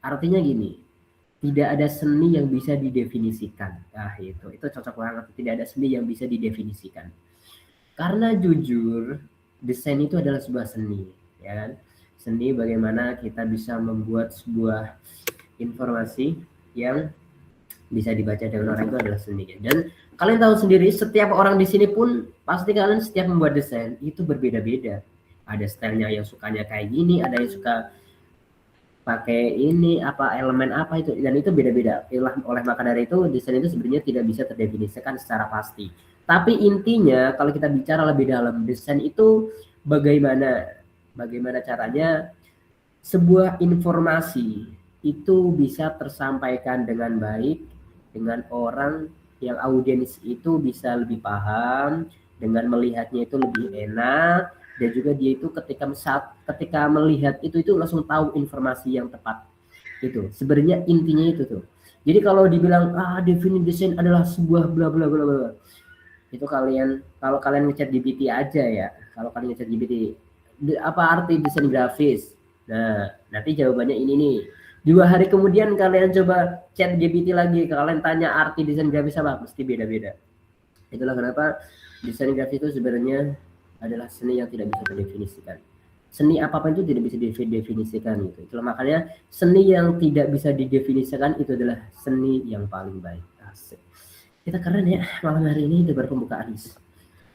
Artinya gini, tidak ada seni yang bisa didefinisikan. Nah, itu cocok banget. Tidak ada seni yang bisa didefinisikan. Karena jujur, desain itu adalah sebuah seni, ya kan? Seni bagaimana kita bisa membuat sebuah informasi yang bisa dibaca dengan orang itu adalah seni. Dan kalian tahu sendiri, setiap orang di sini pun pasti kalian setiap membuat desain itu berbeda-beda. Ada stylenya yang sukanya kayak gini, ada yang suka pakai ini apa elemen apa itu, dan itu beda-beda. Oleh maka dari itu desain itu sebenarnya tidak bisa terdefinisikan secara pasti. Tapi intinya kalau kita bicara lebih dalam, desain itu bagaimana bagaimana caranya sebuah informasi itu bisa tersampaikan dengan baik dengan orang yang audiens itu bisa lebih paham, dengan melihatnya itu lebih enak, dan juga dia itu ketika melihat itu langsung tahu informasi yang tepat. Itu sebenarnya intinya itu tuh. Jadi kalau dibilang definisi desain adalah sebuah bla bla bla bla, itu kalau kalian ngechat GPT aja ya, kalau kalian ngechat GPT apa arti desain grafis, nah nanti jawabannya ini nih. 2 hari kemudian kalian coba chat GPT lagi, kalian tanya arti desain grafis apa, mesti beda-beda. Itulah kenapa desain grafis itu sebenarnya adalah seni yang tidak bisa terdefinisikan. Seni apapun itu tidak bisa didefinisikan gitu. Itulah makanya seni yang tidak bisa didefinisikan itu adalah seni yang paling baik. Asik. Kita keren ya malam hari ini, udah pembukaan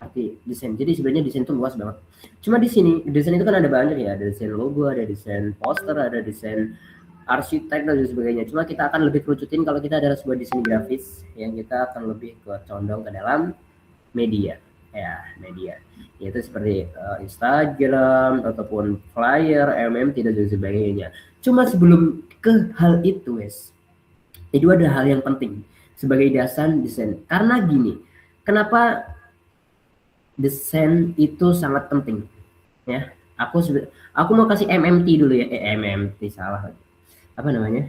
arti desain. Jadi sebenarnya desain itu luas banget. Cuma di sini desain itu kan ada banyak ya, ada desain logo, ada desain poster, ada desain arsitek dan sebagainya. Cuma kita akan lebih kerucutin kalau kita adalah sebuah desain grafis yang kita akan lebih condong ke dalam media. Ya, media. Yaitu seperti Instagram ataupun flyer, MMT dan sebagainya. Cuma sebelum ke hal itu, guys, itu ada hal yang penting sebagai dasar desain. Karena gini, kenapa desain itu sangat penting? Ya, aku mau kasih MMT dulu ya. MMT salah. Apa namanya?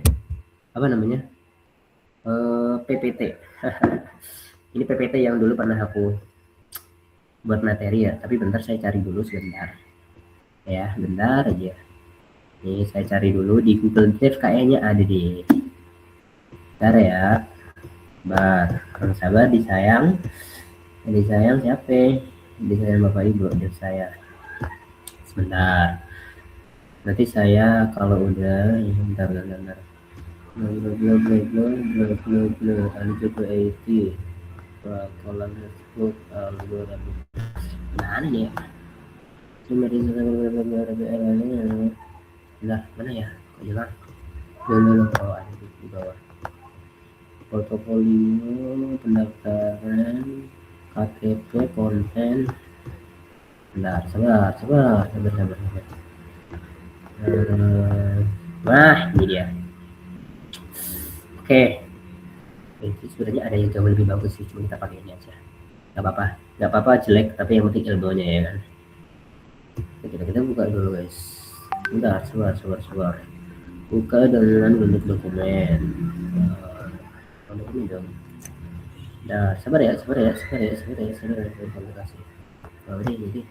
PPT. Ini PPT yang dulu pernah aku buat materi ya. Tapi bentar saya cari dulu sebentar. Ya, bentar aja. Nih saya cari dulu di Google Drive, kayaknya ada deh. Bentar ya. Sabar disayang siapa? Disayang Bapak Ibu dan saya. Sebentar. Nanti saya kalau udah bentar. Mana nih ya? Nah, mana ya? Kok hilang? Oh, ada di bawah. Portofolio, pendaftaran, KTP, konten. Bentar, sabar. Nah, ini dia. Oke. Itu sebenarnya ada yang jauh lebih bagus sih, cuma kita pakai ini aja. Gak apa-apa jelek, tapi yang penting ilmunya ya kan. Kita buka dulu guys. Bentar, sabar. Buka dengan bentuk dokumen. Ini dong. Nah, sabar ya. Kasih. Oh, ini.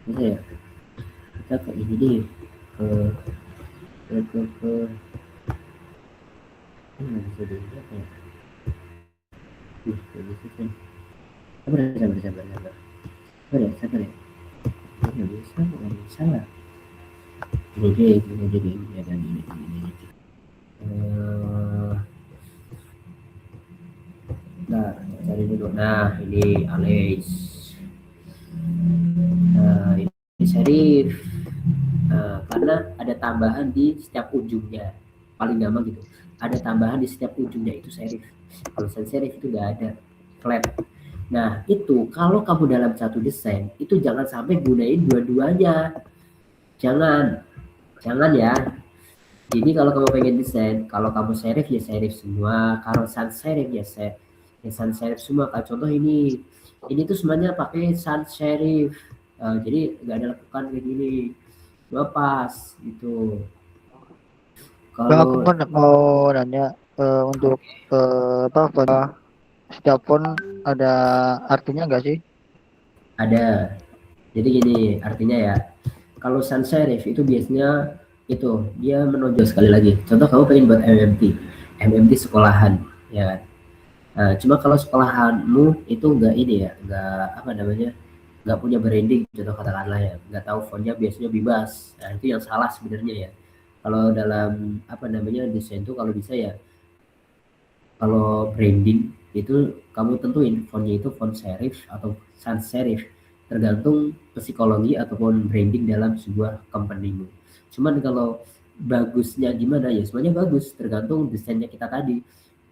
Bisa ya. Kita ke ini deh. Ke ini bisa dilihat ya. Sabar ya. Nggak bisa lah. Ini jadi ini ada ini. Nah, cari dulu. Nah, ini Alex. Nah, ini serif. Nah, karena ada tambahan di setiap ujungnya. Paling gampang gitu. Ada tambahan di setiap ujungnya itu serif. Kalau serif itu nggak ada, flat. Nah, itu kalau kamu dalam satu desain, itu jangan sampai gunain dua-duanya. Jangan ya. Jadi kalau kamu pengen desain, kalau kamu serif ya serif semua, kalau sans serif ya sans serif semua. Kayak contoh ini tuh semuanya pakai sans serif. Jadi nggak ada lekukan kayak gini, lepas gitu. Bang, aku kan mau nanya untuk pada setiap font ada artinya nggak sih? Ada. Jadi gini artinya ya. Kalau sans serif itu biasanya itu dia menonjol sekali lagi. Contoh kamu pengen buat MMT sekolahan, ya kan? Nah, cuma kalau sekolahanmu itu nggak ini ya, nggak apa namanya, nggak punya branding, contoh katakanlah ya, nggak tahu fontnya biasanya bebas. Nah, itu yang salah sebenarnya ya. Kalau dalam apa namanya desain itu kalau bisa ya, kalau branding itu kamu tentuin fontnya itu font serif atau sans serif, tergantung psikologi ataupun branding dalam sebuah company-mu. Cuman kalau bagusnya gimana ya, semuanya bagus tergantung desainnya kita tadi.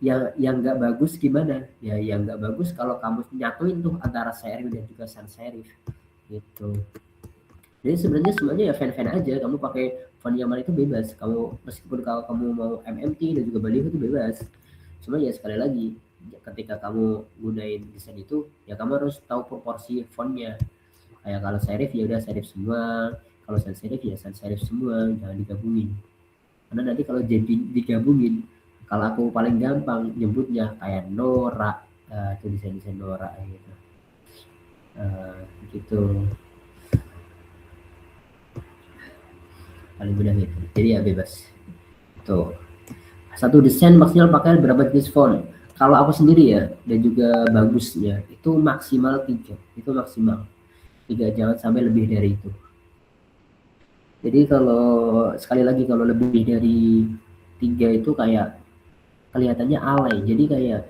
Yang nggak bagus gimana ya, yang nggak bagus kalau kamu nyatuin tuh antara serif dan juga sans serif gitu. Jadi sebenarnya semuanya ya fan-fan aja, kamu pakai font yang mana itu bebas, kamu meskipun kalau kamu mau MMT dan juga baliho itu bebas. Cuma ya sekali lagi, ketika kamu gunain desain itu ya kamu harus tahu proporsi fontnya. Kayak kalau serif ya udah serif semua, kalau sans serif ya sans serif semua, jangan digabungin. Karena nanti kalau jadi digabungin, kalau aku paling gampang nyebutnya kayak Nora, itu desain-desain Nora gitu. Gitu paling mudah gitu. Jadi ya bebas. Tuh. Satu desain maksimal pakai berapa jenis font? Kalau aku sendiri ya, dan juga bagusnya, itu maksimal 3. Itu maksimal. 3, jangan sampai lebih dari itu. Jadi kalau, sekali lagi, kalau lebih dari 3 itu kayak kelihatannya alay. Jadi kayak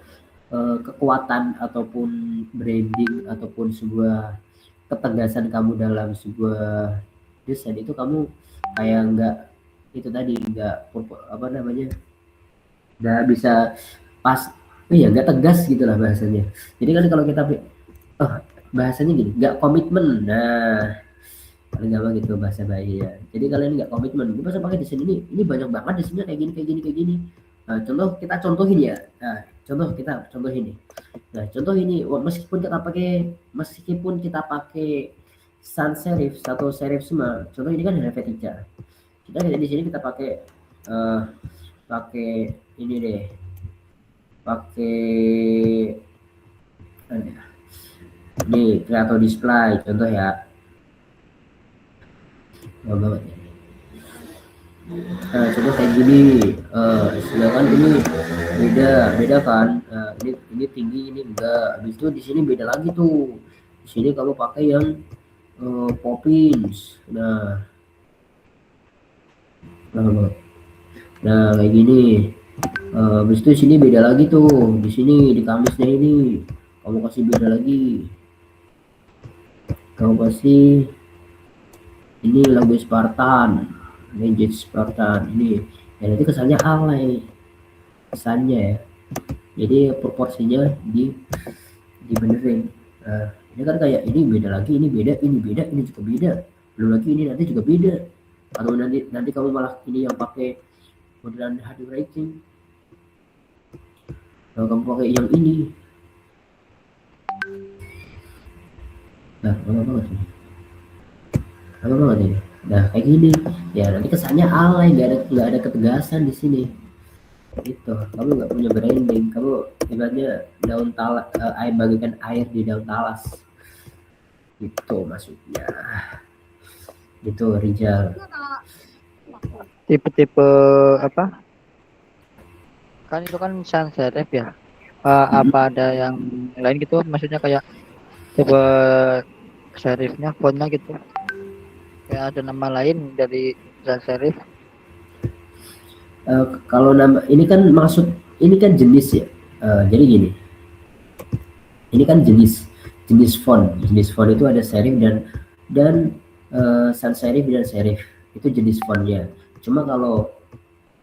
kekuatan ataupun branding ataupun sebuah ketegasan kamu dalam sebuah desain itu kamu kayak nggak, itu tadi nggak apa namanya, nggak bisa pas, iya nggak tegas gitu lah bahasanya. Jadi kan kalau kita oh, bahasanya gini, nggak komitmen. Nah, paling gampang gitu bahasa bayi ya. Jadi kalian nggak komitmen, gue masa pakai desain ini banyak banget desainnya kayak gini kayak gini kayak gini. Nah, kita contohin ya. Nah, kita contohin nih. Nah, contoh ini meskipun kita pakai sans serif satu serif semua. Contoh ini kan Helvetica. Kita di sini kita pakai eh, pakai ini deh, pakai ini Creator Display contoh ya. Nah, banget ya. Nah, contoh kayak gini, sedangkan ini beda kan. Ini tinggi, ini enggak. Habis itu di sini beda lagi tuh. Di sini kamu pakai yang Poppins. Nah, kayak gini. Habis itu sini beda lagi tuh. Di sini di kamisnya ini kamu kasih beda lagi. Kamu kasih ini lagu Spartan, Magic Spartan ini. Ya nanti kesannya alay. Kesannya ya. Jadi proporsinya dibenerin. Nah, ini kan kayak ini beda lagi, ini beda, ini juga beda. Belum lagi ini nanti juga beda. Atau nanti kamu malah ini yang pakai modelan hard writing. Kalau kamu pakai yang ini. Nah, apa banget ini? Apa banget ini? Nah, kayak gini. Ya, nanti kesannya alay, nggak ada ketegasan di sini. Gitu, kamu nggak punya branding, kamu ibaratnya daun talas, air bagikan air di daun talas. Itu maksudnya. Itu Rijal. Tipe-tipe apa? Kan itu kan sans serif ya. Apa ada yang lain gitu? Maksudnya kayak tipe serifnya, fontnya gitu. Kayak ada nama lain dari sans serif. Kalau nama ini kan maksud ini kan jenis ya. Jadi gini. Ini kan jenis font. Jenis font itu ada serif dan sans serif dan serif. Itu jenis fontnya. Cuma kalau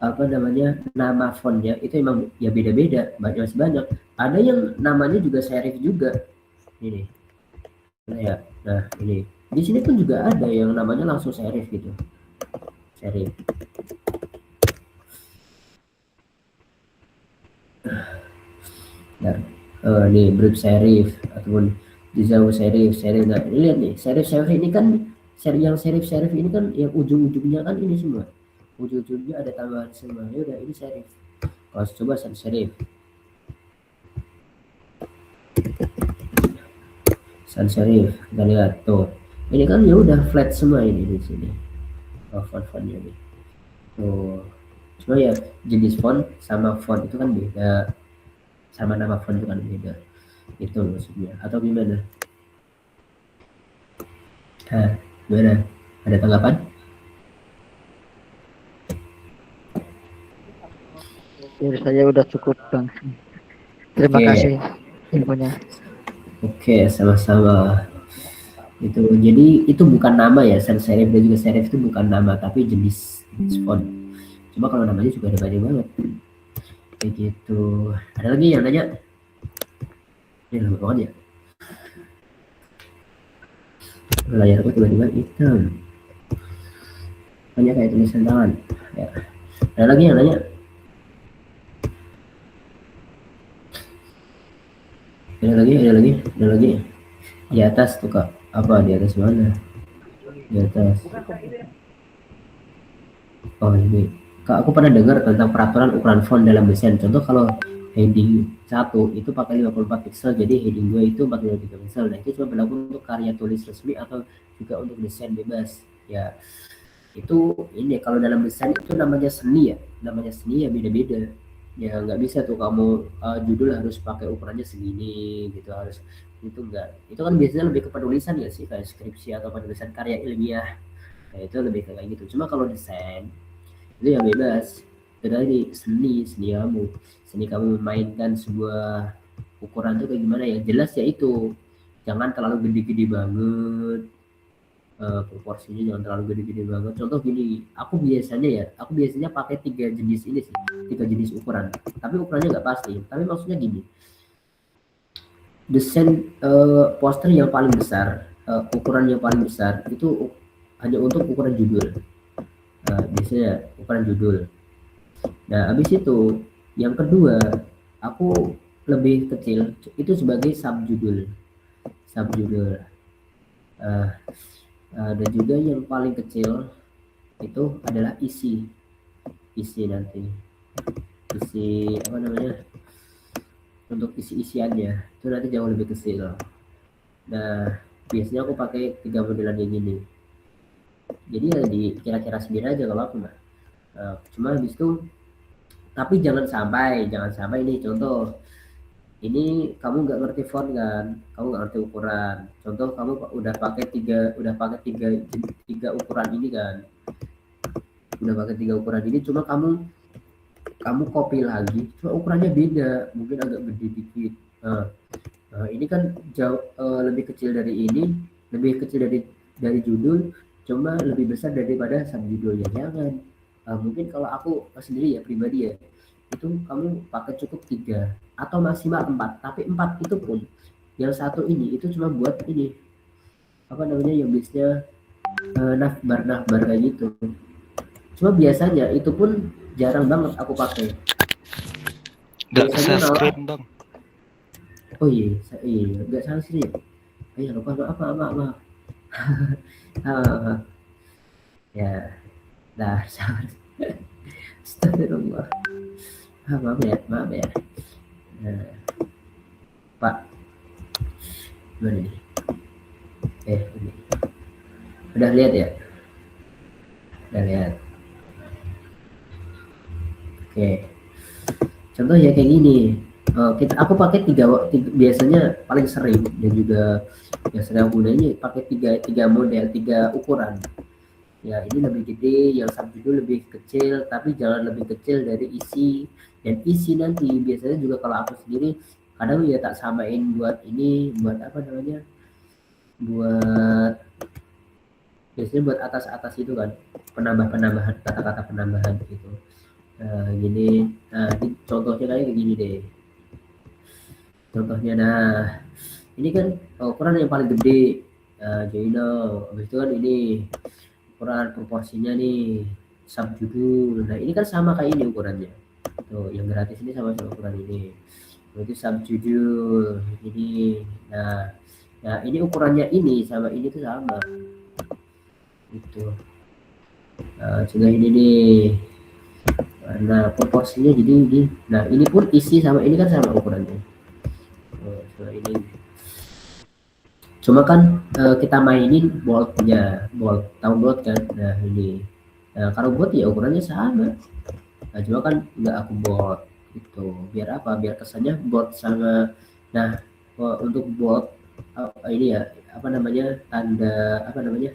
apa namanya, nama fontnya itu emang ya beda-beda, masih banyak. Ada yang namanya juga serif juga. Ini. Ya. Nah, ini. Di sini pun juga ada yang namanya langsung serif gitu. Serif. Nah, nih brief serif ataupun jauh serif. Nah, lihat nih, serif ini kan yang serif ini kan yang ujung-ujungnya kan ini semua. Ujung-ujungnya ada tambahan semua. Ya udah ini serif. Kalau coba serif. Sans serif, kita lihat tuh. Ini kan ya udah flat semua ini di sini. Font-fontnya nih. Oh, cuma ya jenis font sama font itu kan beda, sama nama font itu kan beda. Itu maksudnya. Atau gimana? Gimana? Ada tanggapan? Dari saya udah cukup Bang. Terima Oke, kasih infonya. oke, sama-sama. Itu jadi itu bukan nama ya, sans serif dan juga serif itu bukan nama tapi jenis font. Cuma kalau namanya juga ada banyak banget. Kayak gitu. Ada lagi yang nanya? Ini lama banget ya. Layarku tiba-tiba hitam. Hanya kayak tulisan tangan. Ya. Ada lagi yang nanya? Ada lagi. Di atas tuh kak. Apa di atas mana? Di atas. Oh ini. Kak, aku pernah dengar tentang peraturan ukuran font dalam desain. Contoh kalau heading 1 itu pakai 54 pixel, jadi heading 2 itu 43 pixel. Nah, itu cuma berlaku untuk karya tulis resmi atau juga untuk desain bebas. Ya, itu ini kalau dalam desain itu namanya seni ya. Namanya seni ya beda-beda. Ya nggak bisa tuh kamu judul harus pakai ukurannya segini gitu, harus itu enggak. Itu kan biasanya lebih ke penulisan ya sih, kayak skripsi atau penulisan karya ilmiah. Nah, itu lebih kayak gitu. Cuma kalau desain itu yang bebas. Jadi seni kamu memainkan sebuah ukuran itu kayak gimana ya, jelas ya itu jangan terlalu gede-gede banget, proporsinya jangan terlalu gede-gede banget. Contoh gini, aku biasanya pakai tiga jenis ini sih, tiga jenis ukuran, tapi ukurannya nggak pasti, tapi maksudnya gini, desain poster yang paling besar, ukuran yang paling besar itu hanya untuk ukuran judul. Biasanya ukuran judul. Nah, habis itu yang kedua, aku lebih kecil itu sebagai subjudul. Subjudul. Uh, dan juga yang paling kecil itu adalah isi nanti. Isi apa namanya? Untuk isi-isiannya itu nanti jauh lebih kecil. Nah, biasanya aku pakai tiga modelan yang ini. Jadi ya di kira-kira sendiri aja kalau aku mah. Cuma habis itu tapi jangan sampai ini contoh, ini kamu nggak ngerti font kan, kamu nggak ngerti ukuran, contoh kamu udah pakai tiga ukuran ini kan, udah pakai tiga ukuran ini, cuma kamu copy lagi, cuma ukurannya beda, mungkin agak gede dikit. Ini kan jauh lebih kecil dari ini, lebih kecil dari judul, cuma lebih besar daripada subjudulnya. Jangan. Mungkin kalau aku sendiri ya pribadi ya, itu kamu pakai cukup 3 atau maksimal 4, tapi 4 itu pun yang satu ini itu cuma buat ini apa namanya yang biasanya nafbar kayak gitu. Cuma biasanya itu pun jarang banget aku pakai. Nggak Biasanya malah subscribe bang. oh iya nggak salah sih ya. Iya lupa, maaf. Ya, dah sabar. Astagfirullah. Maaf ya. Nah, Pak, gimana nih? Ini. Udah lihat ya? Udah lihat. Oke. Contoh ya kayak gini. Aku pakai biasanya paling sering dan juga yang sering aku gunanya pakai tiga model, 3 ukuran. Ya ini lebih gede, yang subjudul lebih kecil, tapi jangan lebih kecil dari isi. Dan isi nanti biasanya juga kalau aku sendiri kadang ya tak samain buat ini, buat apa namanya, buat biasanya buat atas itu kan, penambahan kata-kata penambahan gitu. Ini contohnya kayak gini deh. Contohnya, ini kan ukuran yang paling gede, Joino. Habis itu kan ini ukuran proporsinya nih subjudul. Nah ini kan sama kayak ini ukurannya. Tuh yang gratis ini sama ukuran ini. Itu subjudul ini. Nah ini ukurannya ini sama ini tuh sama. Itu. Juga ini nih. Nah proporsinya jadi ini. Nah ini pun isi sama ini kan sama ukurannya. Ini. Cuma kan kita mainin boldnya, tahu bold kan? Nah ini Nah, kalau bot ya ukurannya sama. Nah, cuma kan nggak aku bot gitu. Biar apa? Biar kesannya bot sama. Nah, untuk bot ini ya apa namanya tanda apa namanya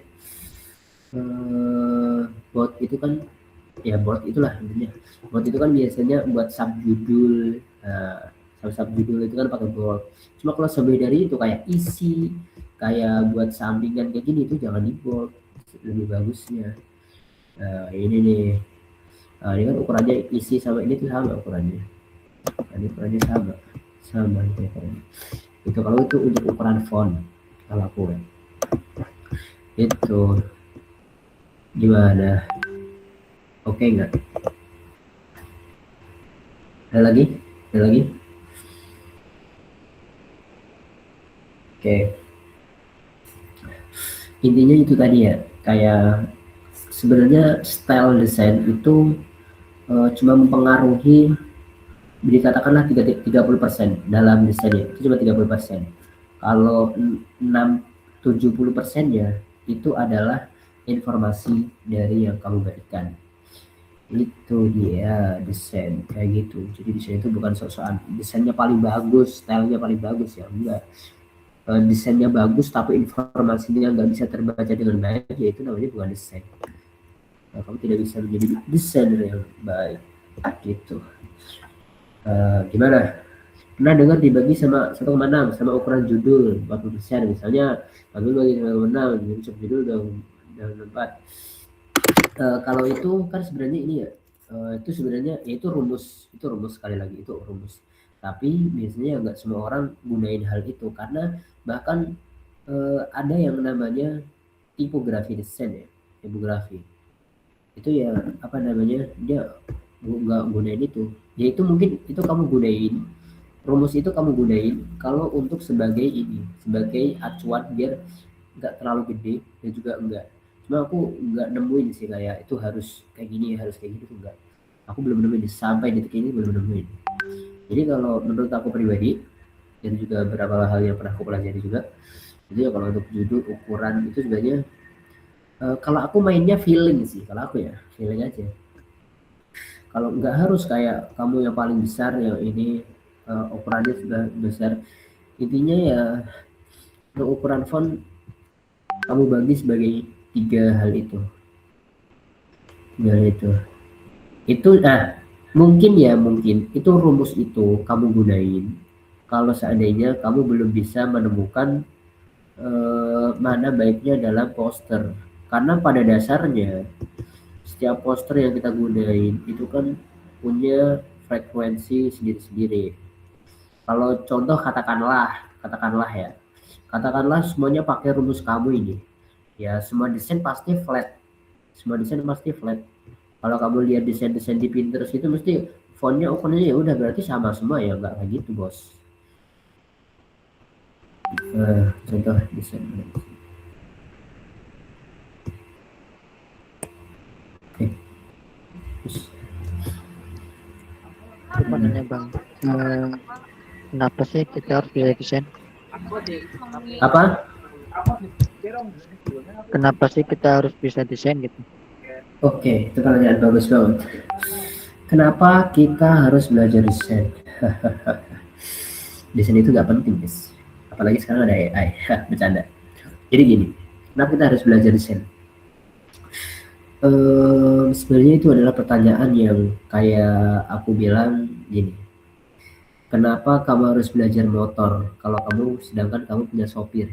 eh, bot itu kan ya bot itulah intinya. Bot itu kan biasanya buat subjudul. Nah, subjudul itu kan pakai bot. Cuma kalau lebih dari itu kayak isi, kayak buat sampingan kayak gini itu jangan di bot. Lebih bagusnya. Nah, ini nih. Nah, ini kan ukurannya isi sama ini tuh sama ukurannya. Nah, ini ukurannya sama. Sama itu ukurannya. Itu kalau itu untuk ukuran font kalau aku ya. Itu gimana? Oke nggak? Ada lagi? Ada lagi? Oke. Intinya itu tadi ya, kayak sebenarnya style desain itu cuma mempengaruhi dikatakanlah 30% dalam desainnya itu cuma 30%. Kalau 70%-nya itu adalah informasi dari yang kamu berikan. Itu dia desain kayak gitu. Jadi desain itu bukan sok-sokan desainnya paling bagus, stylenya paling bagus ya enggak. Desainnya bagus tapi informasinya nggak bisa terbaca dengan baik, ya itu namanya bukan desain. Nah, kamu tidak bisa menjadi desainer yang baik gitu. Gimana? Pernah dengar dibagi sama 1,6 sama ukuran judul 40% misalnya, ambil bagi 1,6 jadi subjudul dan 4. Kalau itu kan sebenarnya ini ya, itu sebenarnya ya itu rumus sekali lagi itu rumus. Tapi biasanya nggak semua orang gunain hal itu karena bahkan ada yang namanya tipografi desain ya, tipografi itu ya apa namanya dia nggak gunain itu. Ya itu mungkin itu kamu gunain rumus itu kamu gunain kalau untuk sebagai ini sebagai acuan biar nggak terlalu gede dan juga enggak. Cuma aku nggak nemuin sih kayak itu harus kayak gini harus kayak gitu enggak. Aku belum nemuin sampai detik ini belum nemuin. Jadi kalau menurut aku pribadi dan juga beberapa hal yang pernah aku pelajari juga, jadi kalau untuk judul ukuran itu sebenarnya kalau aku mainnya feeling sih, kalau aku ya feeling aja. Kalau nggak harus kayak kamu yang paling besar yang ini ukurannya sudah besar. Intinya ya untuk ukuran font kamu bagi sebagai 3 hal itu. 3 hal itu. Itu nah mungkin ya mungkin itu rumus itu kamu gunain kalau seandainya kamu belum bisa menemukan mana baiknya dalam poster. Karena pada dasarnya setiap poster yang kita gunain itu kan punya frekuensi sendiri-sendiri. Kalau contoh katakanlah ya, katakanlah semuanya pakai rumus kamu ini, ya semua desain pasti flat, semua desain pasti flat. Kalau kamu lihat desain-desain di Pinterest itu mesti fontnya ukurannya ya udah berarti sama semua ya nggak kayak gitu bos. Contoh desain. Oke. Gimana nih bang? Kenapa sih kita harus belajar desain? Apa? Kenapa sih kita harus bisa desain gitu? Oke, itu pertanyaan bagus banget. Kenapa kita harus belajar desain? Desain itu nggak penting guys, apalagi sekarang ada AI. Bercanda. Jadi gini, kenapa kita harus belajar desain? Sebenarnya itu adalah pertanyaan yang kayak aku bilang gini, kenapa kamu harus belajar motor kalau kamu sedangkan kamu punya sopir?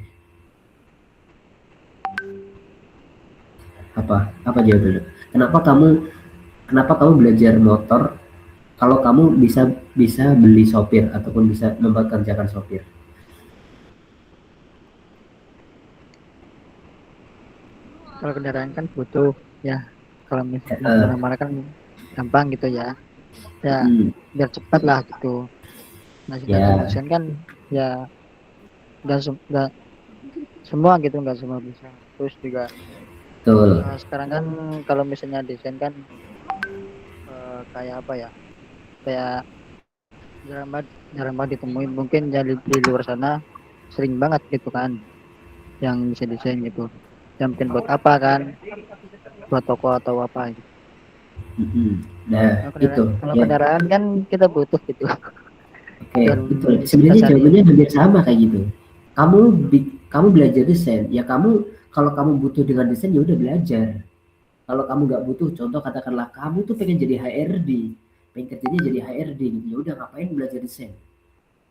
Apa jawabannya? Kenapa kamu belajar motor kalau kamu bisa beli sopir ataupun bisa mempekerjakan sopir? Kalau kendaraan kan butuh ya, kalau misalnya kemana-mana kan gampang gitu ya, ya biar cepat lah gitu. Nah sedangkan desain kan ya nggak semua gitu, nggak semua bisa. Terus juga sekarang kan kalau misalnya desain kan kayak apa ya, kayak jarang banget ditemuin, mungkin jadi di luar sana sering banget gitu kan yang bisa desain gitu. Yang mungkin buat apa kan, buat toko atau apa gitu. Nah, itu Kalau ya. kendaraan kan kita butuh gitu. Oke, Dan betul. kita Sebenarnya cari jawabannya hampir sama kayak gitu. Kamu belajar desain, ya kamu kalau kamu butuh dengan desain ya udah belajar. Kalau kamu nggak butuh, contoh katakanlah kamu tuh pengen jadi HRD, pengen kerjanya jadi HRD gitu, ya udah ngapain belajar desain.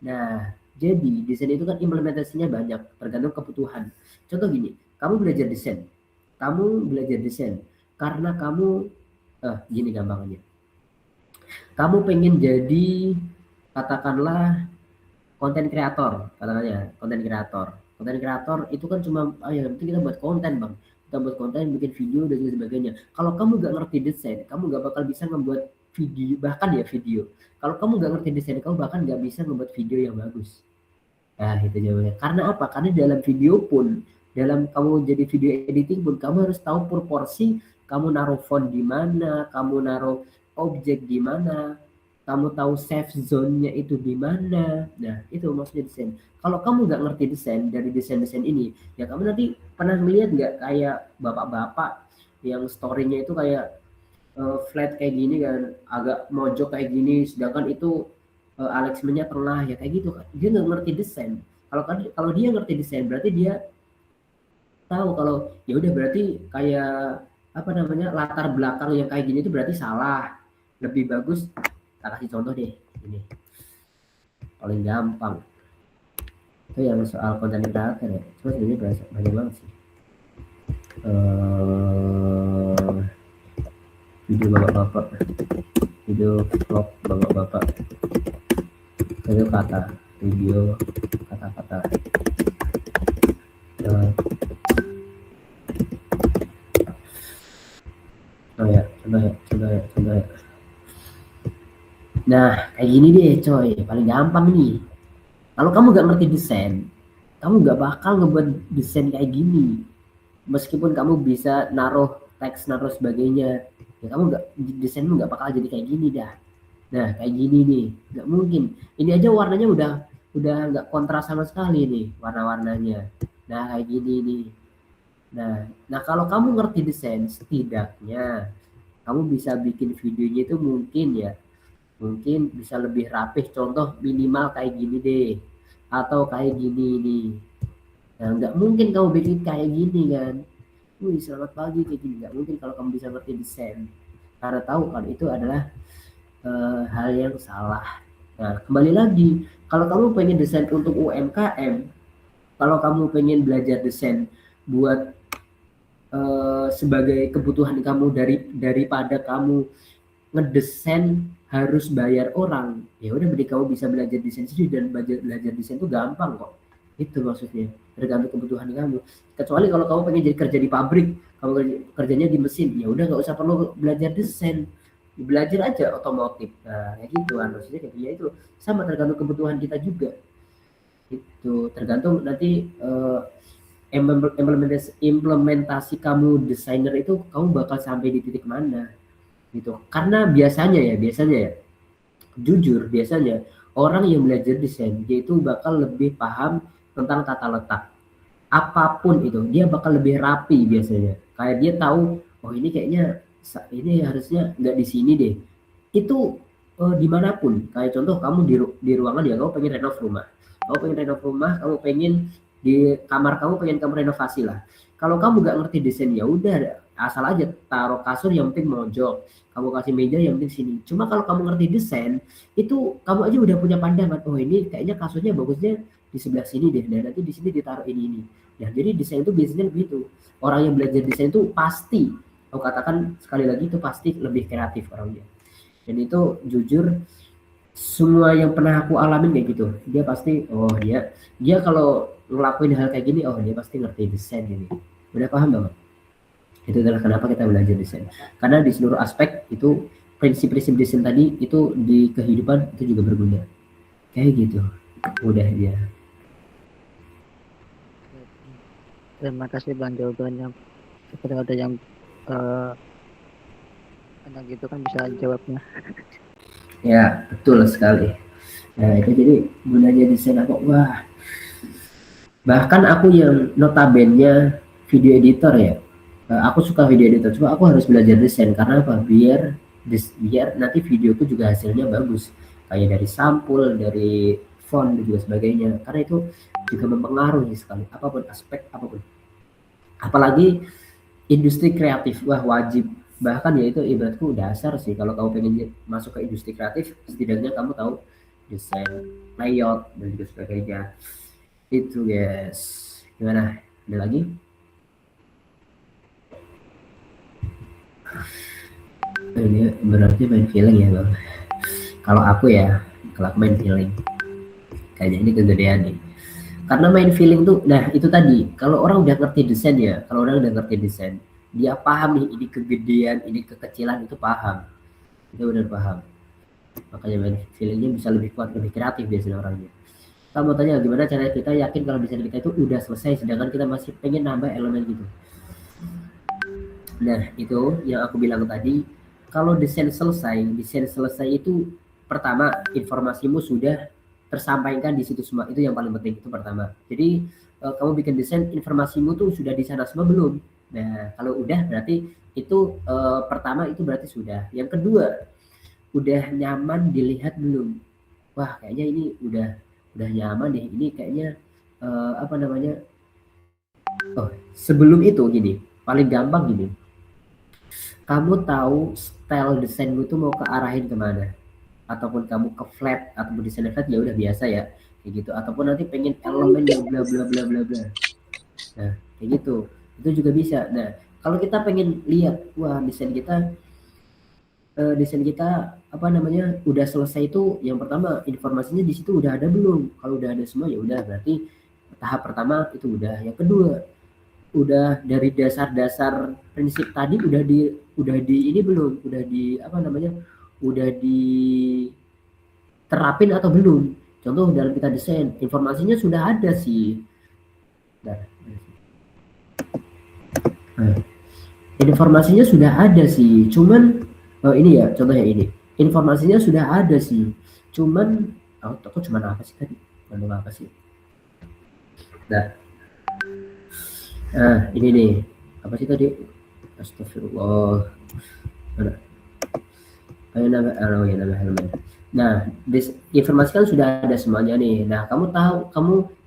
Nah, jadi desain itu kan implementasinya banyak, tergantung kebutuhan. Contoh gini, kamu belajar desain karena gini gampangnya. Kamu pengen jadi katakanlah konten kreator, katakannya konten kreator itu kan cuma yang penting kita buat konten bang, kita buat konten, bikin video dan sebagainya. Kalau kamu nggak ngerti desain, kamu nggak bakal bisa membuat video, bahkan ya video, kalau kamu nggak ngerti desain, kamu bahkan nggak bisa membuat video yang bagus. Nah itu jawabannya. Karena apa? Karena dalam video pun, dalam kamu jadi video editing pun, kamu harus tahu proporsi, kamu naruh font di mana, kamu naruh objek di mana, kamu tahu safe zone-nya itu di mana. Nah, itu maksudnya desain. Kalau kamu nggak ngerti desain dari desain-desain ini, ya kamu nanti pernah melihat nggak kayak bapak-bapak yang story-nya itu kayak flat kayak gini kan, agak mojok kayak gini, sedangkan itu Alex-nya pernah ya kayak gitu kan. Dia nggak ngerti desain. Kalau dia ngerti desain, berarti dia tahu kalau ya udah berarti kayak apa namanya latar belakang yang kayak gini itu berarti salah. Lebih bagus, kita kasih contoh deh ini paling gampang itu yang soal konten kreator ya. Cuma sebenarnya banyak banget sih. Video bapak-bapak, video vlog bapak-bapak, video kata-kata. Coba ya. Nah, kayak gini deh coy, paling gampang nih. Kalau kamu gak ngerti desain, kamu gak bakal ngebuat desain kayak gini. Meskipun kamu bisa naruh teks, naruh sebagainya, ya kamu desainmu gak bakal jadi kayak gini dah. Nah, kayak gini nih, gak mungkin. Ini aja warnanya udah gak kontras sama sekali nih, warna-warnanya. Nah, kayak gini nih. Nah, kalau kamu ngerti desain, setidaknya kamu bisa bikin videonya itu mungkin bisa lebih rapih, contoh minimal kayak gini deh, atau kayak gini nih. Nah, nggak mungkin kamu bikin kayak gini kan, wih selamat pagi kayak gini, nggak mungkin kalau kamu bisa ngerti desain, karena tahu kan itu adalah hal yang salah. Nah, kembali lagi, kalau kamu pengen desain untuk UMKM, kalau kamu pengen belajar desain buat sebagai kebutuhan kamu daripada kamu ngedesain harus bayar orang, ya udah mending kamu bisa belajar desain sendiri, dan belajar desain itu gampang kok. Itu maksudnya, tergantung kebutuhan kamu. Kecuali kalau kamu pengen jadi kerja di pabrik, kamu kerjanya di mesin, ya udah nggak usah perlu belajar desain, belajar aja otomotif. Nah kayak gitu kan, maksudnya kayak ya itu sama, tergantung kebutuhan kita juga. Itu tergantung nanti implementasi kamu desainer itu, kamu bakal sampai di titik mana gitu. Karena biasanya ya jujur biasanya orang yang belajar desain dia itu bakal lebih paham tentang tata letak, apapun itu dia bakal lebih rapi biasanya. Kayak dia tahu, oh ini kayaknya ini harusnya nggak di sini deh. Itu dimanapun, kayak contoh kamu di ruangan ya, kamu pengen renov rumah, kamu pengen di kamar kamu renovasi lah. Kalau kamu nggak ngerti desain, ya udah asal aja taruh kasur yang penting mojok, kamu kasih meja yang penting sini. Cuma kalau kamu ngerti desain, itu kamu aja udah punya pandangan, oh ini kayaknya kasurnya bagusnya di sebelah sini deh, dan nanti di sini ditaruh ini. Ya jadi desain itu biasanya begitu. Orang yang belajar desain itu pasti, aku katakan sekali lagi, itu pasti lebih kreatif orangnya. Dan itu jujur, semua yang pernah aku alamin kayak gitu, dia pasti, oh dia kalau ngelakuin hal kayak gini, oh dia pasti ngerti desain ini, udah paham banget. Itu adalah kenapa kita belajar desain, karena di seluruh aspek itu prinsip-prinsip desain tadi itu di kehidupan itu juga berguna kayak gitu. Udah dia. Terima kasih Bang jawabannya. Seperti ada yang tanya gitu kan bisa jawabnya. Ya betul sekali. Nah itu jadi gunanya desain apa? Wah, bahkan aku yang notabene video editor ya, Aku suka video editor, cuma aku harus belajar desain karena apa? Biar nanti videoku juga hasilnya bagus, kayak dari sampul, dari font dan juga sebagainya. Karena itu juga mempengaruhi sekali apapun aspek apapun. Apalagi industri kreatif, wah wajib. Bahkan ya itu ibaratku dasar sih kalau kamu pengen masuk ke industri kreatif, setidaknya kamu tahu desain, layout dan juga sebagainya. Itu guys. Gimana? Ada lagi? Ini berarti main feeling ya bang. Kalau aku main feeling, kayaknya ini kegedean nih. Karena main feeling tuh, nah itu tadi, kalau orang udah ngerti desain ya, kalau orang udah ngerti desain, dia paham nih ini kegedean, ini kekecilan, itu paham, itu benar paham. Makanya main feelingnya bisa lebih kuat, lebih kreatif biasanya orangnya. Kamu mau tanya gimana cara kita yakin kalau desain kita itu udah selesai, sedangkan kita masih pengen nambah elemen gitu. Nah itu yang aku bilang tadi, kalau desain selesai itu pertama informasimu sudah tersampaikan di situ semua, itu yang paling penting, itu pertama. Jadi kamu bikin desain, informasimu tuh sudah di sana semua belum? Nah kalau udah berarti itu pertama itu berarti sudah. Yang kedua, udah nyaman dilihat belum? Wah kayaknya ini udah nyaman deh, ini kayaknya apa namanya, oh sebelum itu gini, paling gampang gini, kamu tahu style desainmu tuh mau ke arahin kemana, ataupun kamu ke flat ataupun desain flat ya udah biasa ya kayak gitu, ataupun nanti pengen elemen yang bla bla bla bla bla, nah kayak gitu itu juga bisa. Nah kalau kita pengen lihat wah desain kita apa namanya udah selesai, itu yang pertama informasinya di situ udah ada belum? Kalau udah ada semua ya udah berarti tahap pertama itu udah. Yang kedua, udah dari dasar-dasar prinsip tadi udah di ini belum? Udah di apa namanya? Udah diterapin atau belum? Contoh dalam kita desain, informasinya sudah ada sih. Nah, informasinya sudah ada sih, cuman ini ya contohnya ini, informasinya sudah ada sih, cuman aku cuman apa sih tadi? Ngomong apa sih? Nah, ini nih apa sih tadi? Astagfirullah. Mana? Ayo nama helmet. Nah, informasi kan sudah ada semuanya nih. Nah, kamu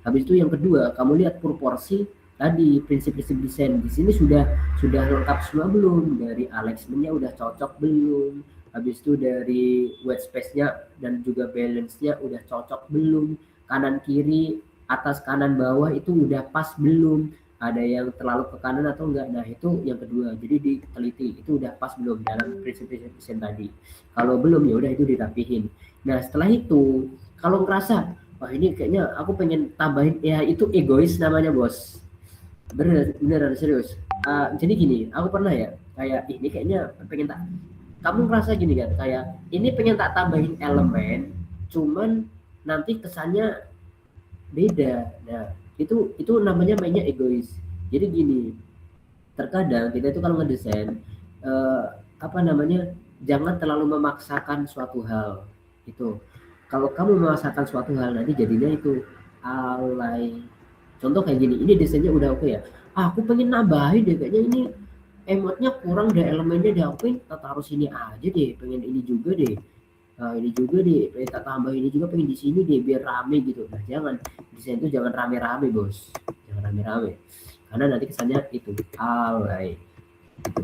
habis itu yang kedua, kamu lihat proporsi tadi, prinsip-prinsip desain. Di sini sudah lengkap semua belum? Dari alignment-nya udah cocok belum? Habis itu dari white space-nya dan juga balance-nya udah cocok belum? Kanan kiri, atas kanan bawah itu udah pas belum? Ada yang terlalu ke kanan atau enggak? Nah, itu yang kedua. Jadi diteliti itu udah pas belum dalam prinsip-prinsip desain tadi. Kalau belum ya udah itu dirapihin. Nah setelah itu kalau ngerasa wah ini kayaknya aku pengen tambahin, ya itu egois namanya bos. Beneran serius. Jadi gini, aku pernah ya kayak ini kayaknya pengen tak, kamu ngerasa gini kan, kayak ini pengen tak tambahin elemen, cuman nanti kesannya beda. Nah itu namanya mainnya egois. Jadi gini, terkadang kita itu kalau ngedesain apa namanya, jangan terlalu memaksakan suatu hal. Itu kalau kamu memaksakan suatu hal nanti jadinya itu alay. Contoh kayak gini, ini desainnya udah oke ya, aku pengen nambahin deh, kayaknya ini emotnya kurang deh, elemennya deh, aku pengen taruh sini aja deh, pengen ini juga deh, ini juga deh, pengen tak tambah ini juga, pengen di sini deh biar rame gitu. Nah jangan, desain itu jangan rame-rame bos, jangan rame-rame, karena nanti kesannya itu alay gitu.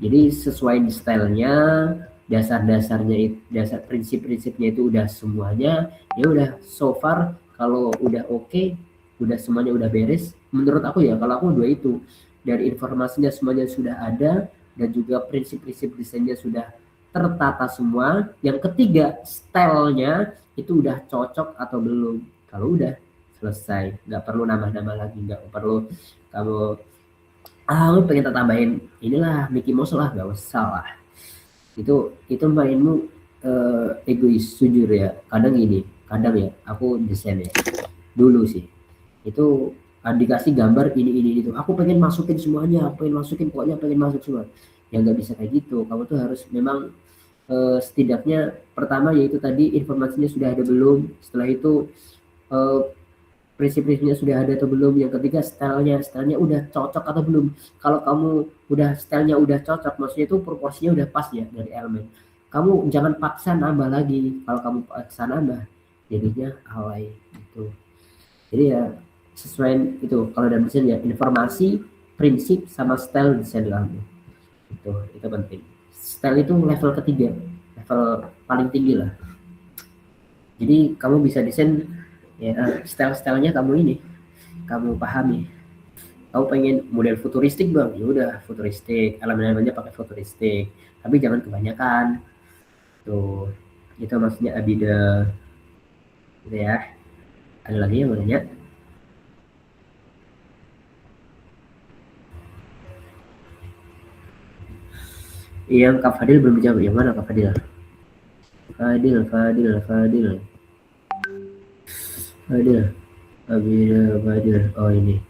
Jadi sesuai stylenya, dasar-dasarnya, dasar prinsip-prinsipnya itu udah semuanya, ya udah so far kalau udah oke, udah semuanya udah beres. Menurut aku ya, kalau aku dua itu, dari informasinya semuanya sudah ada dan juga prinsip-prinsip desainnya sudah tertata semua. Yang ketiga, stylenya itu udah cocok atau belum. Kalau udah selesai, nggak perlu nambah-nambah lagi, nggak perlu kamu lu pengen tambahin inilah Mickey Mouse lah, gak usah lah. Itu mainmu egois, jujur ya. Kadang ya aku desain ya dulu sih, itu dikasih gambar ini itu, aku pengen masukin semuanya, pokoknya pengen masuk semua. Ya nggak bisa kayak gitu, kamu tuh harus memang setidaknya pertama yaitu tadi informasinya sudah ada belum, setelah itu prinsip-prinsipnya sudah ada atau belum. Yang ketiga, stylenya udah cocok atau belum. Kalau kamu stylenya udah cocok, maksudnya itu proporsinya udah pas ya dari elemen. Kamu jangan paksa nambah lagi. Kalau kamu paksa nambah, jadinya alay gitu. Jadi ya sesuai itu, kalau dalam desain ya informasi, prinsip, sama style desain kamu. Itu penting. Style itu level ketiga, level paling tinggi lah. Jadi kamu bisa desain ya, stylenya kamu pahami. Kamu pengen model futuristik bang, ya udah futuristik, elemen-elemennya pakai futuristik, tapi jangan kebanyakan. Tuh, itu maksudnya Abida. Gitu ya. Ada lagi yang mau nanya? Yang Kak Fadil belum dijawab. Yang mana Kak Fadil? Fadil. Oh ini.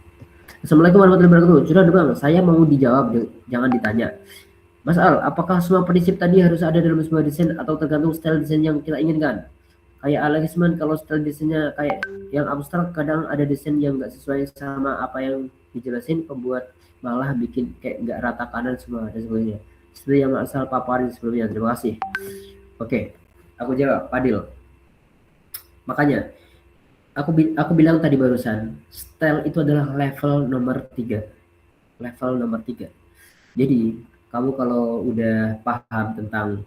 Assalamualaikum warahmatullahi wabarakatuh. Sudah bang, saya mau dijawab, jangan ditanya. Mas Al, apakah semua prinsip tadi harus ada dalam sebuah desain atau tergantung style desain yang kita inginkan? Kayak Alexman, kalau style desainnya kayak yang abstrak, kadang ada desain yang nggak sesuai sama apa yang dijelasin, pembuat malah bikin kayak nggak rata kanan semua dan sebagainya. Seperti yang asal paparin sebelumnya. Terima kasih. Oke, aku jawab, Fadil. Makanya aku bilang tadi barusan, style itu adalah level nomor 3. Level nomor 3. Jadi kamu kalau udah paham tentang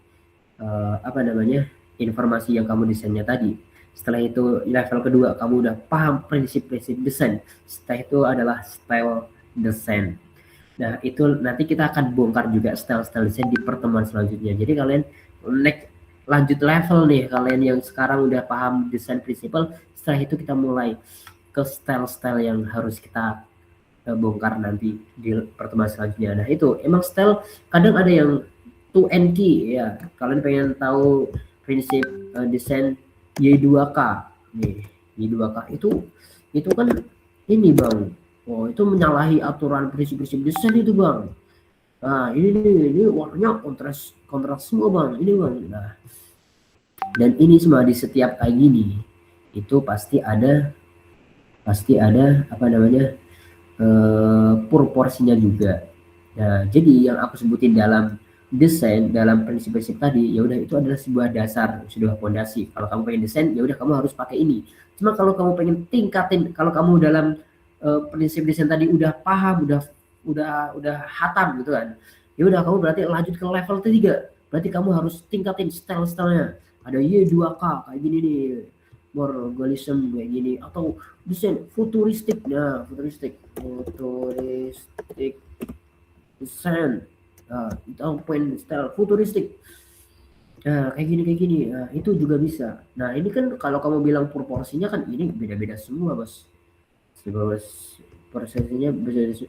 informasi yang kamu desainnya tadi, setelah itu level kedua kamu udah paham prinsip-prinsip desain, setelah itu adalah style desain. Nah itu nanti kita akan bongkar juga style desain di pertemuan selanjutnya. Jadi kalian lanjut level nih, kalian yang sekarang udah paham desain prinsipal, setelah itu kita mulai ke style yang harus kita bongkar nanti di pertemuan selanjutnya. Nah itu emang style kadang ada yang 2N key ya. Kalian pengen tahu prinsip desain Y2K nih. Y2K itu kan ini bang. Oh itu menyalahi aturan prinsip-prinsip desain itu bang. Nah ini warnanya kontras semua bang. Ini bang. Nah dan ini semua di setiap kayak gini itu pasti ada proporsinya juga. Nah, jadi yang aku sebutin dalam desain, dalam prinsip-prinsip tadi, ya udah itu adalah sebuah dasar, sudah fondasi. Kalau kamu pengen desain, ya udah kamu harus pakai ini. Cuma kalau kamu pengen tingkatin, kalau kamu dalam prinsip desain tadi udah paham, udah hatam gitu kan. Ya udah kamu berarti lanjut ke level 3. Berarti kamu harus tingkatin style-stylenya. Ada Y2K kayak gini nih. Moralism kayak gini, atau desain futuristik. Nah, futuristik desain, atau point style futuristik. Nah, kayak gini. Nah, itu juga bisa. Nah, ini kan kalau kamu bilang proporsinya kan ini beda-beda semua, Bos. Prosesnya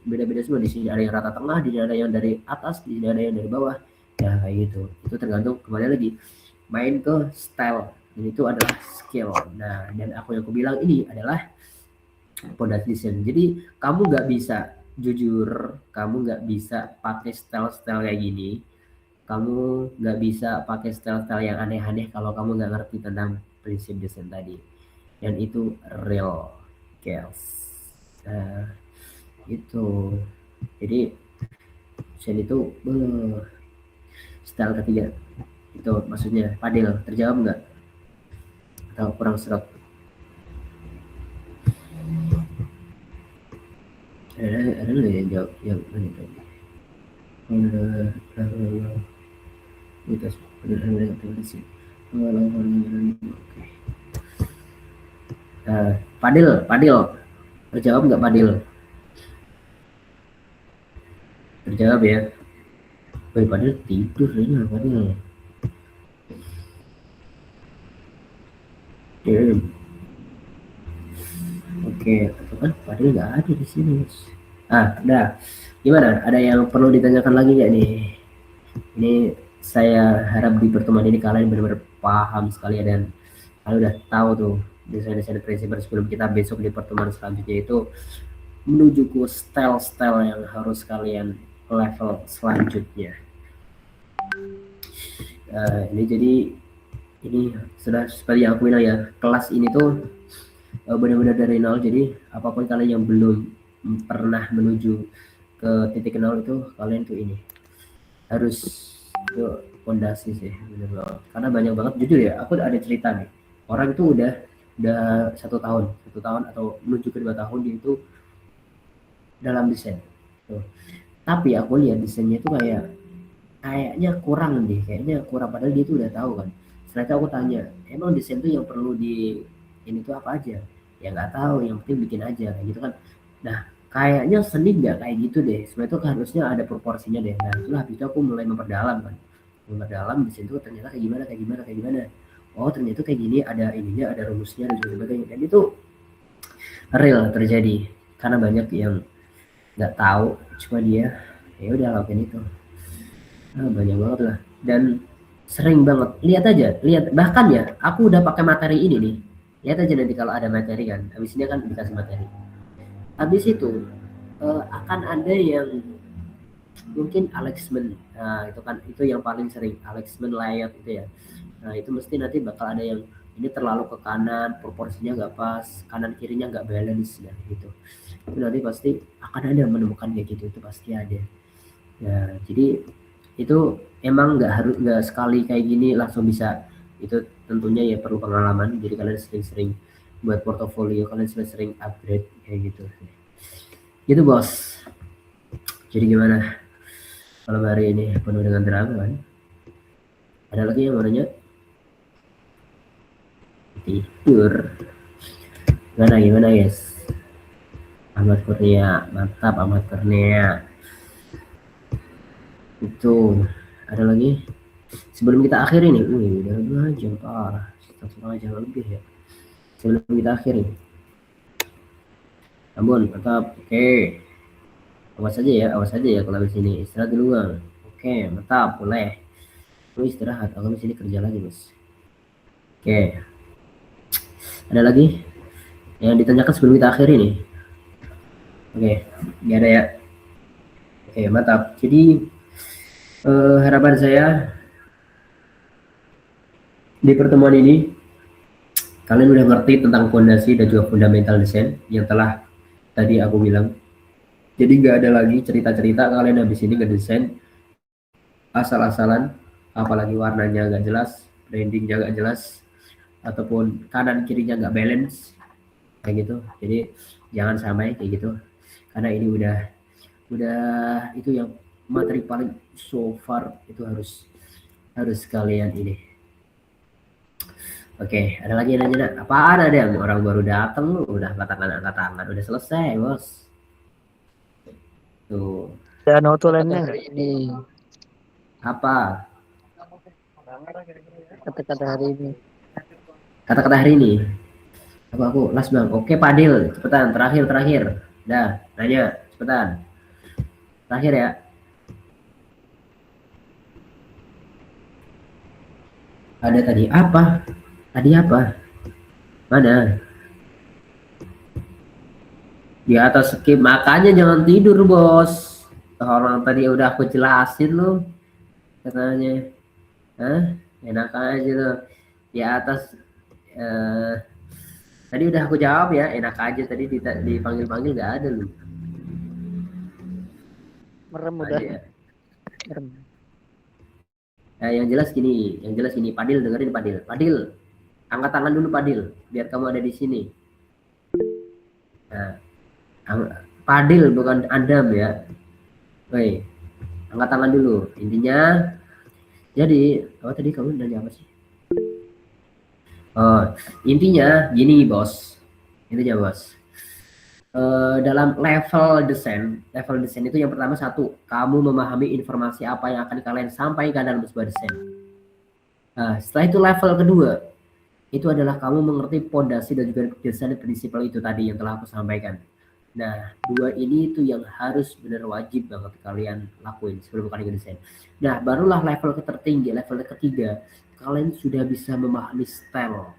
beda-beda semua. Di sini ada yang rata tengah, di sini ada yang dari atas, di sini ada yang dari bawah. Ya, kayak gitu. Itu tergantung kembali lagi main ke style. Dan itu adalah skill. Nah, dan yang aku bilang ini adalah fondasi desain. Jadi kamu nggak bisa, jujur, kamu nggak bisa pakai style kayak gini. Kamu nggak bisa pakai style yang aneh-aneh kalau kamu nggak ngerti tentang prinsip desain tadi. Dan itu real chaos. Nah, itu. Jadi desain itu style ketiga. Itu maksudnya. Fadil, terjawab nggak? Atau kurang serap? Ada yang jawab yang ini tadi. Fadil, terjawab nggak Fadil? Terjawab ya. Fadil tidur ini Fadil. Oke, itu kan Fadil nggak ada di sini. Udah. Gimana? Ada yang perlu ditanyakan lagi nggak nih? Ini saya harap di pertemuan ini kalian benar-benar paham sekali dan kalian udah tahu tuh desain-desain prinsip sebelum kita besok di pertemuan selanjutnya itu menuju ke style yang harus kalian level selanjutnya. Ini jadi ini sudah seperti yang aku bilang ya, kelas ini tuh benar-benar dari nol. Jadi apapun kalian yang belum pernah menuju ke titik nol itu, kalian tuh ini harus itu fondasi sih bener banget. Karena banyak banget, jujur ya, aku ada cerita nih, orang itu udah 1 tahun atau menuju ke 2 tahun dia itu dalam desain tuh. Tapi aku lihat desainnya itu kayaknya kurang deh, kayaknya kurang, padahal dia tuh udah tahu kan. Setelah itu aku tanya, emang desain tuh yang perlu di ini tuh apa aja? Ya nggak tahu, yang penting bikin aja kayak gitu kan. Nah, kayaknya seni nggak kayak gitu deh, sebenarnya tuh harusnya ada proporsinya deh. Nah itulah habis itu aku mulai memperdalam kan, memperdalam desain tuh ternyata kayak gimana kayak gimana kayak gimana. Oh ternyata kayak gini, ada ininya, ada rumusnya dan sebagainya, dan itu real terjadi karena banyak yang nggak tahu, cuma dia ya udah lakuin itu. Banyak banget lah, dan sering banget. Lihat aja, lihat, bahkan ya aku udah pakai materi ini nih, lihat aja nanti kalau ada materi kan, habis ini kan dikasih materi, habis itu akan ada yang mungkin alignment. Nah itu kan, itu yang paling sering alignment layout itu ya. Nah itu mesti nanti bakal ada yang ini terlalu ke kanan, proporsinya nggak pas, kanan kirinya nggak balance, nah gitu. Itu nanti pasti akan ada yang menemukan kayak gitu, itu pasti ada. Ya jadi itu emang nggak sekali kayak gini langsung bisa. Itu tentunya ya perlu pengalaman, jadi kalian sering-sering buat portofolio, kalian sering-sering upgrade kayak gitu gitu bos. Jadi gimana kalau hari ini penuh dengan drama kan? Ada lagi yang mau nanya? Tidur gimana guys? Ahmad Kurnia, mantap Ahmad Kurnia. Itu ada lagi sebelum kita akhiri nih. Udah 2 jam, parah, 1,5 jam lebih ya sebelum kita akhiri. Ampun, mantap. Oke, awas aja ya kalau di sini istirahat dulu bang. Oke, mantap, boleh lu istirahat, kalau di sini kerja lagi bos. Oke, ada lagi yang ditanyakan sebelum kita akhiri nih? Oke, nggak ada ya. Oke, mantap. Jadi harapan saya di pertemuan ini kalian udah ngerti tentang fondasi dan juga fundamental desain yang telah tadi aku bilang. Jadi nggak ada lagi cerita-cerita kalian habis ini ngedesain asal-asalan, apalagi warnanya nggak jelas, brandingnya nggak jelas, ataupun kanan kirinya nggak balance kayak gitu. Jadi jangan sampai kayak gitu, karena ini udah itu yang materi paling so far, itu harus kalian ini. Oke, ada lagi yang nanya, apaan ada yang orang baru datang lu udah angkat tangan, udah selesai bos. Tuh, Ya notulennya hari ini. apa Kata-kata hari ini. kata-kata hari ini? Aku las bang. Oke Padil, cepetan, terakhir dah nanya, cepetan terakhir ya. Ada tadi apa mana di atas skip, makanya jangan tidur bos. Orang tadi udah aku jelasin lo katanya. Enak aja lo di atas. Tadi udah aku jawab ya, enak aja, tadi dipanggil nggak ada lu. Merem udah. Ya. Merem. Yang jelas gini, Padil, dengerin Padil, angkat tangan dulu Padil, biar kamu ada di sini. Nah, Padil bukan Adam ya. Woi, angkat tangan dulu. Intinya, jadi apa tadi kamu nanya apa sih? Intinya gini bos, dalam level desain itu yang pertama, satu, kamu memahami informasi apa yang akan kalian sampaikan dalam sebuah desain. Nah, setelah itu level kedua, itu adalah kamu mengerti fondasi dan juga desain prinsipal itu tadi yang telah aku sampaikan. Nah, 2 ini itu yang harus benar wajib banget kalian lakuin sebelum kalian desain. Nah, barulah level tertinggi, level ketiga, kalian sudah bisa memahami style.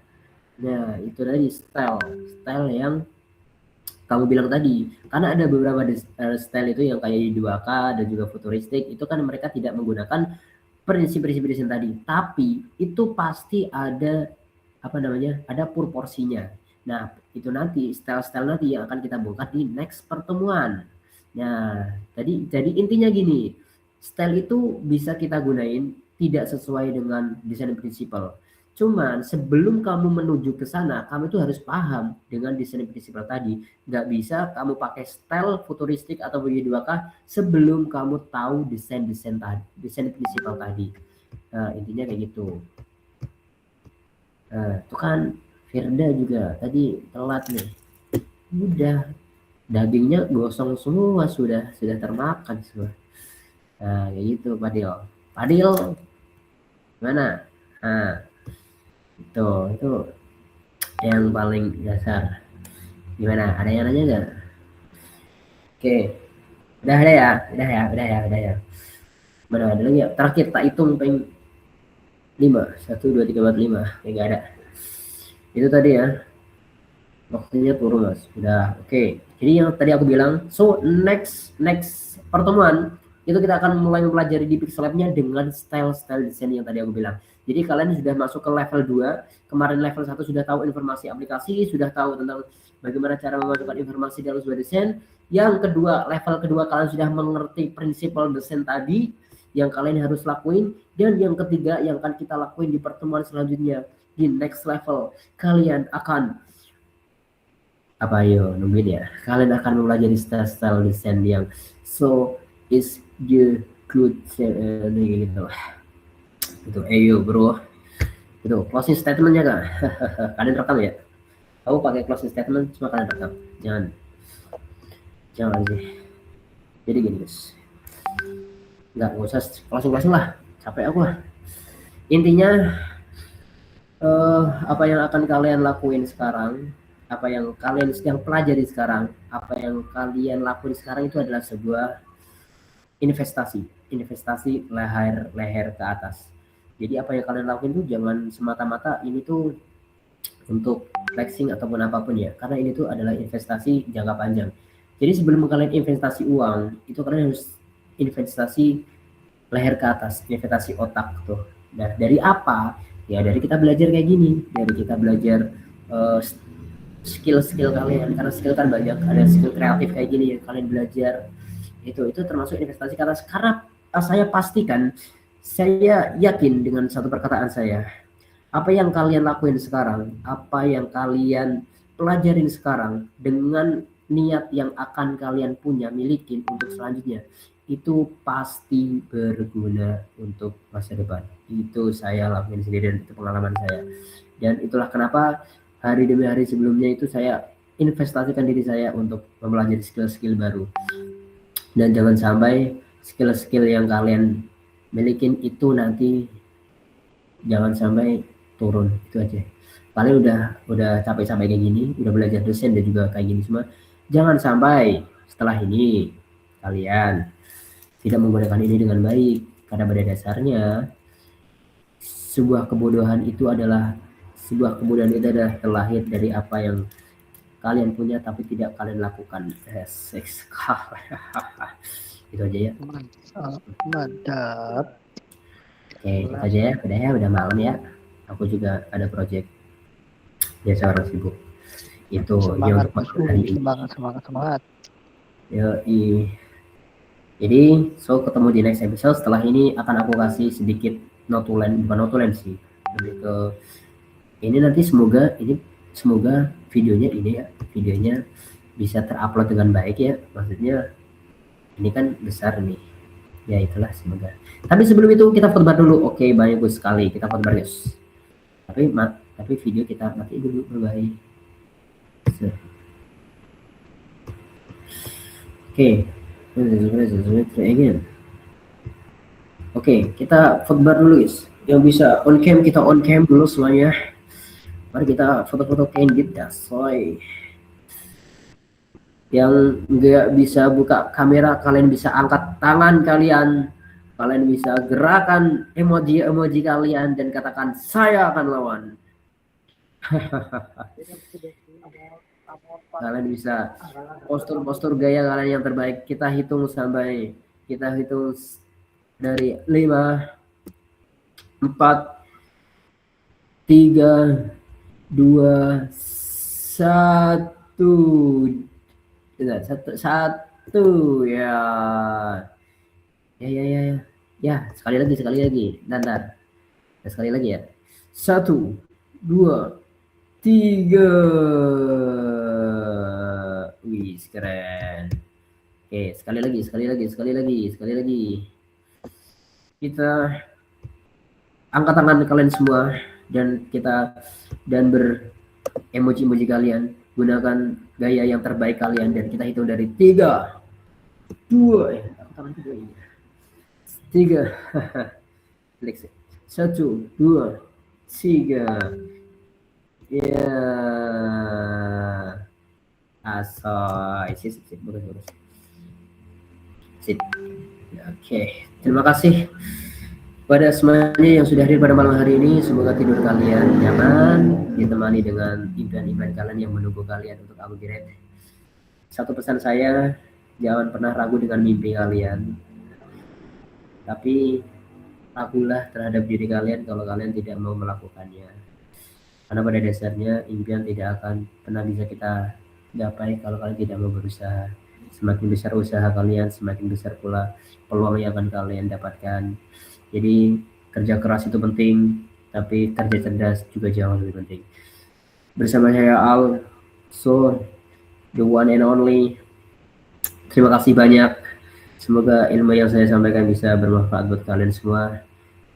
Nah, itu tadi style yang kamu bilang tadi, karena ada beberapa style itu yang kayak 2K dan juga futuristik, itu kan mereka tidak menggunakan prinsip-prinsip desain tadi, tapi itu pasti ada ada proporsinya. Nah, itu nanti style-style nanti yang akan kita bongkar di next pertemuan. Nah, jadi intinya gini, style itu bisa kita gunain tidak sesuai dengan desain prinsipal. Cuman sebelum kamu menuju ke sana, kamu itu harus paham dengan desain prinsipal tadi. Nggak bisa kamu pakai style futuristik atau W2K sebelum kamu tahu desain-desain tadi, desain prinsipal tadi. Nah, intinya kayak gitu. Nah, itu kan Firda juga tadi telat nih. Udah dagingnya gosong semua, sudah termakan semua. Nah, kayak gitu Padil. Padil mana? Nah, itu yang paling dasar. Gimana? Ada yang nanya nggak? Oke, udah ada ya, udah ya. Mana ada lagi ya? Terakhir tak hitung peng 5, 1, 2, 3, 4, 5. Nggak ada. Itu tadi ya. Waktunya turun mas. Udah oke. Jadi yang tadi aku bilang, so next pertemuan itu kita akan mulai mempelajari di Pixel Lab-nya dengan style desain yang tadi aku bilang. Jadi kalian sudah masuk ke level 2, kemarin level 1 sudah tahu informasi aplikasi, sudah tahu tentang bagaimana cara memasukkan informasi dalam sebuah desain. Yang kedua, level kedua kalian sudah mengerti prinsipal desain tadi yang kalian harus lakuin, dan yang ketiga yang akan kita lakuin di pertemuan selanjutnya di next level, kalian akan apa ayo nungguin ya, kalian akan mempelajari style desain yang so is the good gitu lah. Itu ayo bro, itu closing statementnya kan. Kalian rekam ya, aku pakai closing statement cuma kalian rekam, jangan sih. Jadi gini guys, nggak usah closing lah, capek aku lah. Intinya apa yang akan kalian lakuin sekarang, apa yang kalian sedang pelajari sekarang, apa yang kalian lakuin sekarang itu adalah sebuah investasi leher ke atas. Jadi apa yang kalian lakuin itu jangan semata-mata ini tuh untuk flexing ataupun apapun ya, karena ini tuh adalah investasi jangka panjang. Jadi sebelum kalian investasi uang, itu kalian harus investasi leher ke atas, investasi otak tuh. Nah, dari apa? Ya dari kita belajar kayak gini, dari kita belajar skill kalian, karena skill kan banyak, ada skill kreatif kayak gini ya, kalian belajar itu termasuk investasi ke atas. Karena saya pastikan, saya yakin dengan satu perkataan saya, apa yang kalian lakuin sekarang, apa yang kalian pelajarin sekarang dengan niat yang akan kalian punya milikin untuk selanjutnya, itu pasti berguna untuk masa depan. Itu saya lakuin sendiri dan itu pengalaman saya. Dan itulah kenapa hari demi hari sebelumnya itu saya investasikan diri saya untuk mempelajari skill-skill baru. Dan jangan sampai skill-skill yang kalian milikin itu nanti jangan sampai turun. Itu aja. Kalian udah capek-capek kayak gini, udah belajar desain dan juga kayak gini semua. Jangan sampai setelah ini kalian tidak menggunakan ini dengan baik, karena pada dasarnya sebuah kebodohan itu adalah terlahir dari apa yang kalian punya tapi tidak kalian lakukan. Itu aja ya. Mantap. Oke, itu aja ya. Udah malam ya. Aku juga ada project, biasa orang sibuk. Itu Semangat, hari ini. semangat. Yoi. Jadi, so ketemu di next episode. Setelah ini akan aku kasih sedikit notulen, bukan notulen sih, lebih ke ini nanti semoga videonya bisa terupload dengan baik ya. Maksudnya ini kan besar nih. Ya itulah semoga. Tapi sebelum itu kita fotobar dulu. Oke, bagus sekali kita fotobar guys. Tapi video kita mati dulu, berbahaya. Oke. Oke, kita fotobar dulu guys. Yang bisa on cam kita on cam dulu semuanya. Mari kita foto-foto candid ya, soy. Yang nggak bisa buka kamera, kalian bisa angkat tangan kalian bisa gerakan emoji kalian dan katakan saya akan lawan. Kalian bisa postur gaya kalian yang terbaik. Kita hitung dari 5, 4, 3, 2, Satu. Bentar, satu ya. Ya, sekali lagi. Bentar. Ya, sekali lagi ya. 1, 2, 3. Wih, keren. Oke, sekali lagi. Kita angkat tangan kalian semua dan emoji kalian, gunakan gaya yang terbaik kalian dan kita hitung dari 3, 2, tangan kedua ini. 3. 1, 2, 3. Ya. Asoy. Sip. Bagus. Sip. Oke. Terima kasih pada semuanya yang sudah hadir pada malam hari ini. Semoga tidur kalian nyaman, ditemani dengan impian-impian kalian yang menunggu kalian untuk upgrade. Satu pesan saya, jangan pernah ragu dengan mimpi kalian. Tapi ragulah terhadap diri kalian kalau kalian tidak mau melakukannya. Karena pada dasarnya impian tidak akan pernah bisa kita gapai kalau kalian tidak mau berusaha. Semakin besar usaha kalian, semakin besar pula peluang yang akan kalian dapatkan. Jadi kerja keras itu penting, tapi kerja cerdas juga jauh lebih penting. Bersama saya Al, so the one and only. Terima kasih banyak. Semoga ilmu yang saya sampaikan bisa bermanfaat buat kalian semua.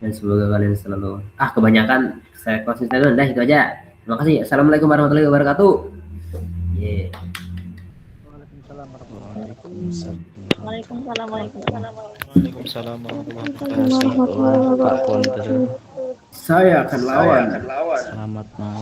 Dan semoga kalian selalu kebanyakan saya konsisten. Dah itu aja. Terima kasih. Assalamualaikum warahmatullahi wabarakatuh. Waalaikumsalam warahmatullahi Pak Ponder. Saya akan lawan. Selamat malam.